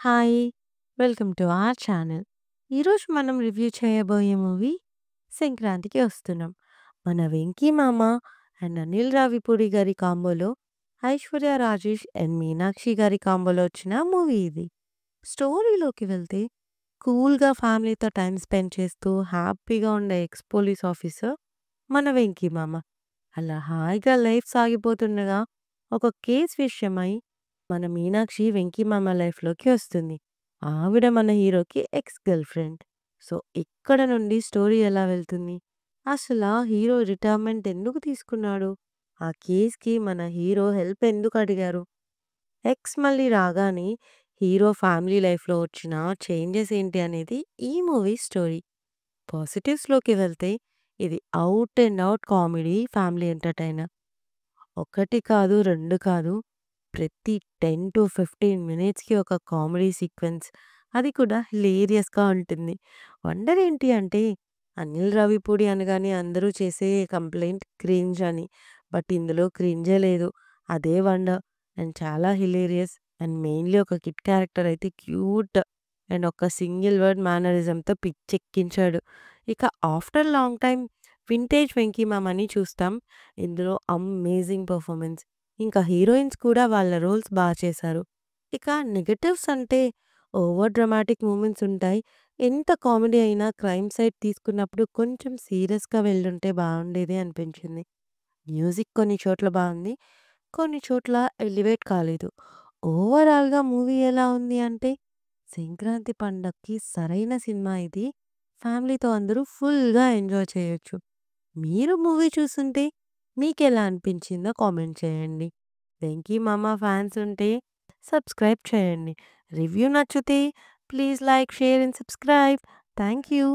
Hi! Welcome to our channel. ఈరోజు మనం review చేయబోయే మూవీ 'సంక్రాంతికి వస్తున్నాం'. మన 'వెంకీ మామ' అండ్ అనిల్ రావిపూడి గారి కాంబోలో, ఐశ్వర్య రాజేష్ అండ్ మీనాక్షి గారి కాంబోలో వచ్చిన మూవీ ఇది. స్టోరీలోకి వెళ్తే కూల్‌గా ఫ్యామిలీతో టైమ్ స్పెండ్ చేస్తూ హ్యాపీగా ఉండే ఎక్స్ పోలీస్ ఆఫీసర్ మన 'వెంకీ మామ'. అలా హాయిగా లైఫ్ సాగిపోతుండగా ఒక కేస్ విషయమై మన మీనాక్షి వెంకీ మామ లైఫ్‌లోకి వస్తుంది. ఆవిడ మన హీరోకి ఎక్స్ గర్ల్ ఫ్రెండ్. సో, ఇక్కడ నుండి స్టోరీ ఎలా వెళ్తుంది? అసలా హీరో రిటైర్మెంట్ ఎందుకు తీసుకున్నాడు? ఆ కేస్‌కి మన హీరో హెల్ప్ ఎందుకు అడిగారు? ఎక్స్ మళ్ళీ రాగానే హీరో ఫ్యామిలీ లైఫ్‌లో వచ్చిన చేంజెస్ ఏంటి అనేది ఈ మూవీ స్టోరీ. పాజిటివ్స్‌లోకి వెళ్తే ఇది out and out comedy family entertainer. ఒకటి కాదు, 2 కాదు. ప్రతి 10-15 మినిట్స్‌కి ఒక కామెడీ సీక్వెన్స్. అది కూడా హిలేరియస్‌గా ఉంటుంది. వండర్ ఏంటి అంటే, అనిల్ రావిపూడి అనగానే అందరూ చేసే కంప్లెయింట్ క్రింజ్ అని. బట్ ఇందులో క్రింజే లేదు. అదే వండర్. అండ్ చాలా హిలేరియస్. అండ్ మెయిన్‌లీ ఒక కిడ్ క్యారెక్టర్ అయితే క్యూట్. అండ్ ఒక సింగిల్ వర్డ్ మేనరిజంతో పిచ్చెక్కించాడు. ఇక after long time vintage 'Venky మామ'ని చూస్తాం. ఇందులో అమేజింగ్ పెర్ఫార్మన్స్. ఇంకా హీరోయిన్స్ కూడా వాళ్ళ రోల్స్ చేశారు. ఇక నెగెటివ్స్ అంటే ఓవర్ డ్రమాటిక్ మూమెంట్స్ ఉంటాయి. ఎంత కామెడీ అయినా క్రైమ్ సైడ్ తీసుకున్నప్పుడు కొంచెం సీరియస్‌గా వెళ్ళుంటే బావుండేది అనిపించింది. మ్యూజిక్ కొన్ని చోట్ల బావుంది. కొన్ని చోట్ల ఎలివేట్ కాలేదు. ఓవరాల్‌గా మూవీ ఎలా ఉంది అంటే, సంక్రాంతి పండక్కి సరైన సినిమా ఇది. ఫ్యామిలీతో అందరూ ఫుల్‌గా ఎంజాయ్ చేయొచ్చు. మీరు మూవీ చూసుంటే మీకెలా అనిపించిందో కామెంట్ చేయండి. 'వెంకీ మామ' ఫ్యాన్స్ ఉంటే సబ్స్క్రైబ్ చేయండి. రివ్యూ నచ్చితే please like, share and subscribe. Thank you.